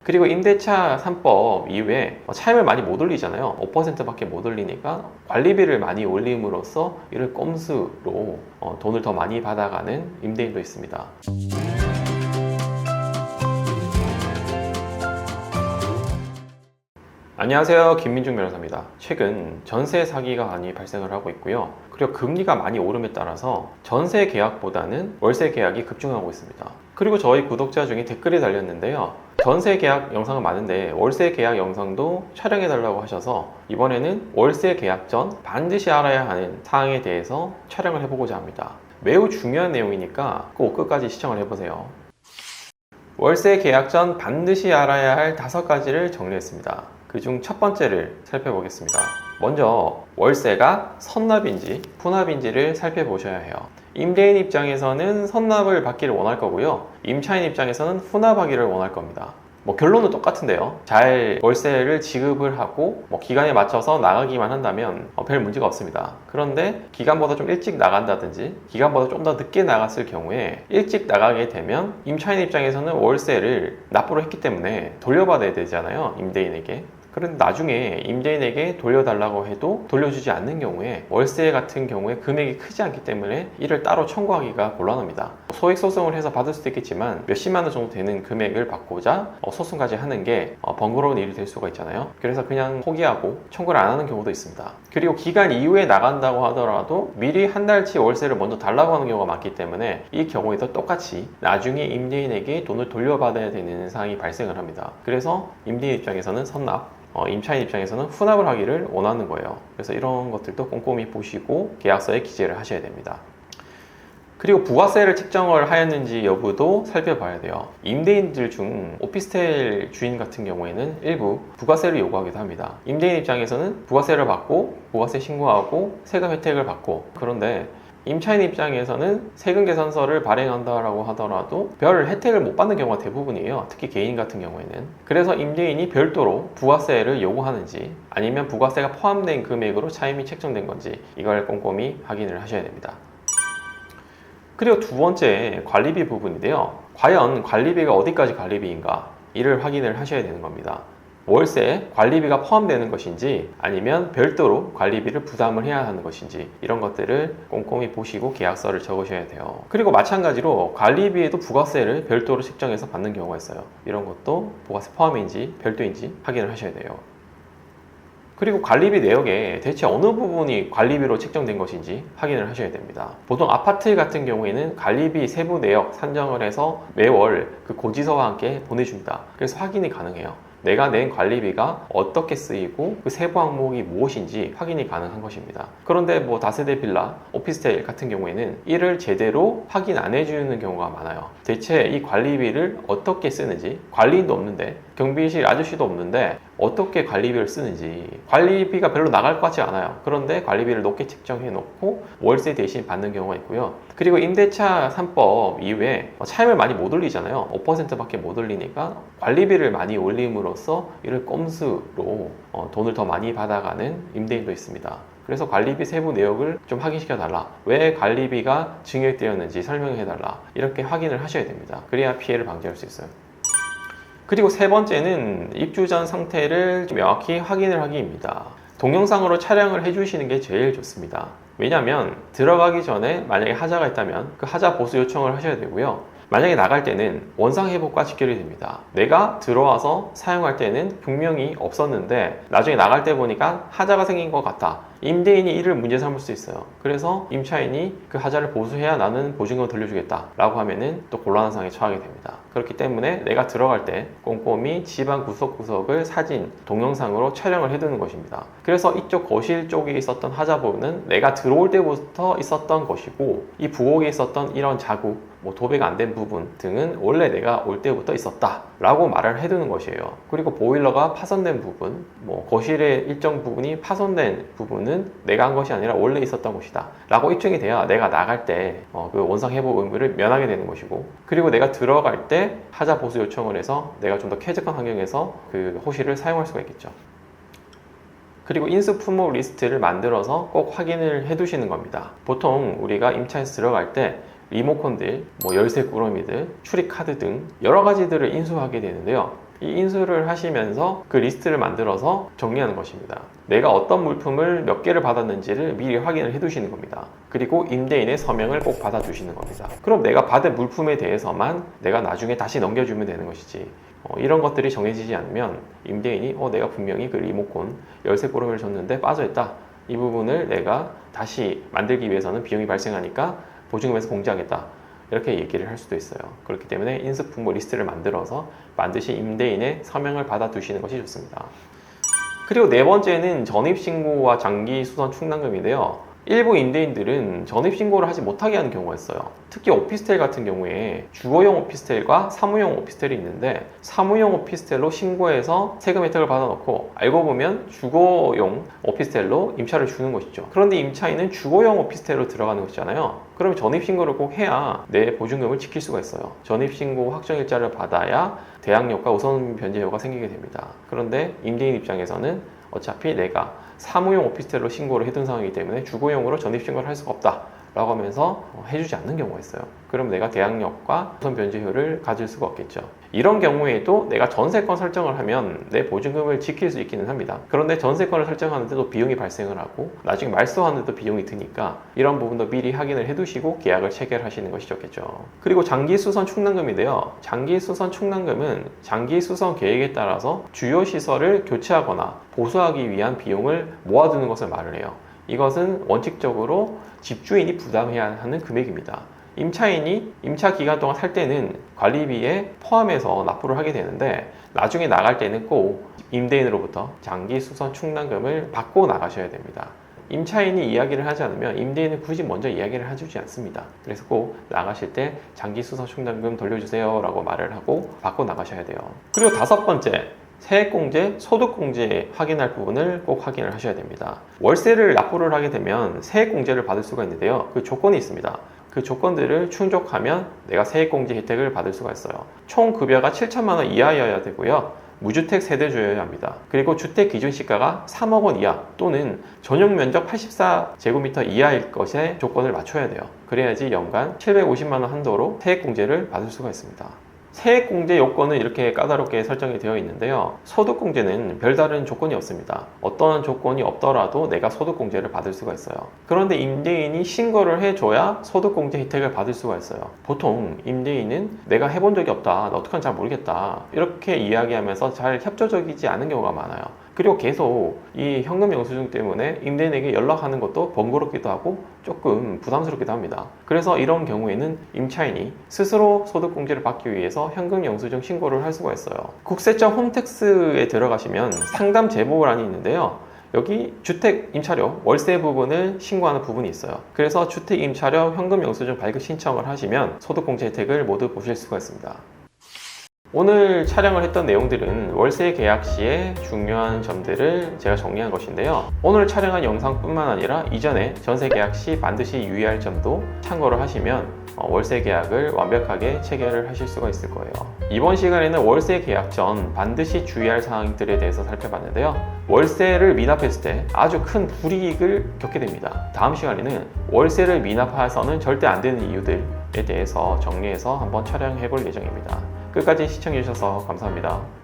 그리고 임대차 3법 이후에 차임을 많이 못 올리잖아요. 5%밖에 못 올리니까 관리비를 많이 올림으로써 이를 꼼수로 돈을 더 많이 받아가는 임대인도 있습니다. 안녕하세요, 김민중 변호사입니다. 최근 전세 사기가 많이 발생을 하고 있고요. 그리고 금리가 많이 오름에 따라서 전세 계약보다는 월세 계약이 급증하고 있습니다. 그리고 저희 구독자 중에 댓글이 달렸는데요. 전세 계약 영상은 많은데 월세 계약 영상도 촬영해 달라고 하셔서 이번에는 월세 계약 전 반드시 알아야 하는 사항에 대해서 촬영을 해보고자 합니다. 매우 중요한 내용이니까 꼭 끝까지 시청을 해보세요. 월세 계약 전 반드시 알아야 할 5가지를 정리했습니다. 그중 첫 번째를 살펴보겠습니다. 먼저 월세가 선납인지 분합인지를 살펴보셔야 해요. 임대인 입장에서는 선납을 받기를 원할 거고요. 임차인 입장에서는 분합하기를 원할 겁니다. 결론은 똑같은데요. 잘 월세를 지급을 하고 기간에 맞춰서 나가기만 한다면 별 문제가 없습니다. 그런데 기간보다 좀 일찍 나간다든지 기간보다 좀 더 늦게 나갔을 경우에 일찍 나가게 되면 임차인 입장에서는 월세를 납부를 했기 때문에 돌려받아야 되잖아요, 임대인에게. 그런데 나중에 임대인에게 돌려달라고 해도 돌려주지 않는 경우에 월세 같은 경우에 금액이 크지 않기 때문에 이를 따로 청구하기가 곤란합니다. 소액 소송을 해서 받을 수도 있겠지만 몇십만 원 정도 되는 금액을 받고자 소송까지 하는 게 번거로운 일이 될 수가 있잖아요. 그래서 그냥 포기하고 청구를 안 하는 경우도 있습니다. 그리고 기간 이후에 나간다고 하더라도 미리 한 달치 월세를 먼저 달라고 하는 경우가 많기 때문에 이 경우에도 똑같이 나중에 임대인에게 돈을 돌려받아야 되는 상황이 발생을 합니다. 그래서 임대인 입장에서는 선납, 임차인 입장에서는 분합을 하기를 원하는 거예요. 그래서 이런 것들도 꼼꼼히 보시고 계약서에 기재를 하셔야 됩니다. 그리고 부가세를 책정을 하였는지 여부도 살펴봐야 돼요. 임대인들 중 오피스텔 주인 같은 경우에는 일부 부가세를 요구하기도 합니다. 임대인 입장에서는 부가세를 받고 부가세 신고하고 세금 혜택을 받고, 그런데 임차인 입장에서는 세금 계산서를 발행한다라고 하더라도 별 혜택을 못 받는 경우가 대부분이에요. 특히 개인 같은 경우에는. 그래서 임대인이 별도로 부가세를 요구하는지 아니면 부가세가 포함된 금액으로 차임이 책정된 건지 이걸 꼼꼼히 확인을 하셔야 됩니다. 그리고 두 번째, 관리비 부분인데요. 과연 관리비가 어디까지 관리비인가 이를 확인을 하셔야 되는 겁니다. 월세 관리비가 포함되는 것인지 아니면 별도로 관리비를 부담을 해야 하는 것인지 이런 것들을 꼼꼼히 보시고 계약서를 적으셔야 돼요. 그리고 마찬가지로 관리비에도 부가세를 별도로 책정해서 받는 경우가 있어요. 이런 것도 부가세 포함인지 별도인지 확인을 하셔야 돼요. 그리고 관리비 내역에 대체 어느 부분이 관리비로 책정된 것인지 확인을 하셔야 됩니다. 보통 아파트 같은 경우에는 관리비 세부 내역 산정을 해서 매월 그 고지서와 함께 보내줍니다. 그래서 확인이 가능해요. 내가 낸 관리비가 어떻게 쓰이고 그 세부 항목이 무엇인지 확인이 가능한 것입니다. 그런데 다세대 빌라, 오피스텔 같은 경우에는 이를 제대로 확인 안 해주는 경우가 많아요. 대체 이 관리비를 어떻게 쓰는지, 관리인도 없는데 경비실 아저씨도 없는데 어떻게 관리비를 쓰는지, 관리비가 별로 나갈 것 같지 않아요. 그런데 관리비를 높게 책정해 놓고 월세 대신 받는 경우가 있고요. 그리고 임대차 3법 이후에 차임을 많이 못 올리잖아요. 5%밖에 못 올리니까 관리비를 많이 올림으로써 이를 꼼수로 돈을 더 많이 받아가는 임대인도 있습니다. 그래서 관리비 세부 내역을 좀 확인시켜 달라, 왜 관리비가 증액되었는지 설명해 달라, 이렇게 확인을 하셔야 됩니다. 그래야 피해를 방지할 수 있어요. 그리고 세 번째는 입주 전 상태를 명확히 확인을 하기입니다. 동영상으로 촬영을 해주시는 게 제일 좋습니다. 왜냐하면 들어가기 전에 만약에 하자가 있다면 그 하자 보수 요청을 하셔야 되고요. 만약에 나갈 때는 원상회복과 직결이 됩니다. 내가 들어와서 사용할 때는 분명히 없었는데 나중에 나갈 때 보니까 하자가 생긴 것 같다. 임대인이 이를 문제 삼을 수 있어요. 그래서 임차인이 그 하자를 보수해야 나는 보증금을 돌려주겠다 라고 하면은 또 곤란한 상황에 처하게 됩니다. 그렇기 때문에 내가 들어갈 때 꼼꼼히 집안 구석구석을 사진, 동영상으로 촬영을 해두는 것입니다. 그래서 이쪽 거실 쪽에 있었던 하자 부분은 내가 들어올 때부터 있었던 것이고, 이 부엌에 있었던 이런 자국, 도배가 안 된 부분 등은 원래 내가 올 때부터 있었다 라고 말을 해두는 것이에요. 그리고 보일러가 파손된 부분, 거실의 일정 부분이 파손된 부분은 내가 한 것이 아니라 원래 있었던 것이다 라고 입증이 돼야 내가 나갈 때 그 원상 회복 의무를 면하게 되는 것이고, 그리고 내가 들어갈 때 하자 보수 요청을 해서 내가 좀 더 쾌적한 환경에서 그 호실을 사용할 수가 있겠죠. 그리고 인수 품목 리스트를 만들어서 꼭 확인을 해 두시는 겁니다. 보통 우리가 임차에서 들어갈 때 리모컨들, 열쇠 꾸러미들, 출입카드 등 여러 가지들을 인수하게 되는데요. 이 인수를 하시면서 그 리스트를 만들어서 정리하는 것입니다. 내가 어떤 물품을 몇 개를 받았는지를 미리 확인을 해 두시는 겁니다. 그리고 임대인의 서명을 꼭 받아주시는 겁니다. 그럼 내가 받은 물품에 대해서만 내가 나중에 다시 넘겨주면 되는 것이지, 이런 것들이 정해지지 않으면 임대인이 내가 분명히 그 리모컨 열쇠 꼬르기를 줬는데 빠져있다, 이 부분을 내가 다시 만들기 위해서는 비용이 발생하니까 보증금에서 공제하겠다, 이렇게 얘기를 할 수도 있어요. 그렇기 때문에 인수품목 리스트를 만들어서 반드시 임대인의 서명을 받아두시는 것이 좋습니다. 그리고 네 번째는 전입신고와 장기수선 충당금인데요. 일부 임대인들은 전입신고를 하지 못하게 하는 경우가 있어요. 특히 오피스텔 같은 경우에 주거용 오피스텔과 사무용 오피스텔이 있는데, 사무용 오피스텔로 신고해서 세금 혜택을 받아놓고 알고 보면 주거용 오피스텔로 임차를 주는 것이죠. 그런데 임차인은 주거용 오피스텔로 들어가는 것이잖아요. 그럼 전입신고를 꼭 해야 내 보증금을 지킬 수가 있어요. 전입신고 확정일자를 받아야 대항력과 우선 변제료가 생기게 됩니다. 그런데 임대인 입장에서는 어차피 내가 사무용 오피스텔로 신고를 해둔 상황이기 때문에 주거용으로 전입신고를 할 수가 없다 라고 하면서 해주지 않는 경우가 있어요. 그럼 내가 대항력과 우선 변제효를 가질 수가 없겠죠. 이런 경우에도 내가 전세권 설정을 하면 내 보증금을 지킬 수 있기는 합니다. 그런데 전세권을 설정하는데도 비용이 발생을 하고 나중에 말소하는데도 비용이 드니까 이런 부분도 미리 확인을 해두시고 계약을 체결하시는 것이 좋겠죠. 그리고 장기수선 충당금인데요. 장기수선 충당금은 장기수선 계획에 따라서 주요 시설을 교체하거나 보수하기 위한 비용을 모아두는 것을 말을 해요. 이것은 원칙적으로 집주인이 부담해야 하는 금액입니다. 임차인이 임차 기간 동안 살 때는 관리비에 포함해서 납부를 하게 되는데, 나중에 나갈 때는 꼭 임대인으로부터 장기수선 충당금을 받고 나가셔야 됩니다. 임차인이 이야기를 하지 않으면 임대인은 굳이 먼저 이야기를 해주지 않습니다. 그래서 꼭 나가실 때 장기수선 충당금 돌려주세요 라고 말을 하고 받고 나가셔야 돼요. 그리고 다섯 번째, 세액공제, 소득공제 확인할 부분을 꼭 확인을 하셔야 됩니다. 월세를 납부를 하게 되면 세액공제를 받을 수가 있는데요. 그 조건이 있습니다. 그 조건들을 충족하면 내가 세액공제 혜택을 받을 수가 있어요. 총 급여가 7천만 원 이하여야 되고요. 무주택 세대주여야 합니다. 그리고 주택 기준 시가가 3억 원 이하 또는 전용 면적 84제곱미터 이하일 것에 조건을 맞춰야 돼요. 그래야지 연간 750만 원 한도로 세액공제를 받을 수가 있습니다. 세액공제 요건은 이렇게 까다롭게 설정이 되어 있는데요. 소득공제는 별다른 조건이 없습니다. 어떤 조건이 없더라도 내가 소득공제를 받을 수가 있어요. 그런데 임대인이 신고를 해줘야 소득공제 혜택을 받을 수가 있어요. 보통 임대인은 내가 해본 적이 없다, 나 어떡하는지 잘 모르겠다, 이렇게 이야기하면서 잘 협조적이지 않은 경우가 많아요. 그리고 계속 이 현금 영수증 때문에 임대인에게 연락하는 것도 번거롭기도 하고 조금 부담스럽기도 합니다. 그래서 이런 경우에는 임차인이 스스로 소득공제를 받기 위해서 현금 영수증 신고를 할 수가 있어요. 국세청 홈택스에 들어가시면 상담 제보란이 있는데요. 여기 주택 임차료 월세 부분을 신고하는 부분이 있어요. 그래서 주택 임차료 현금 영수증 발급 신청을 하시면 소득공제 혜택을 모두 보실 수가 있습니다. 오늘 촬영을 했던 내용들은 월세 계약 시에 중요한 점들을 제가 정리한 것인데요. 오늘 촬영한 영상뿐만 아니라 이전에 전세 계약 시 반드시 유의할 점도 참고를 하시면 월세 계약을 완벽하게 체결을 하실 수가 있을 거예요. 이번 시간에는 월세 계약 전 반드시 주의할 사항들에 대해서 살펴봤는데요. 월세를 미납했을 때 아주 큰 불이익을 겪게 됩니다. 다음 시간에는 월세를 미납해서는 절대 안 되는 이유들에 대해서 정리해서 한번 촬영해 볼 예정입니다. 끝까지 시청해 주셔서 감사합니다.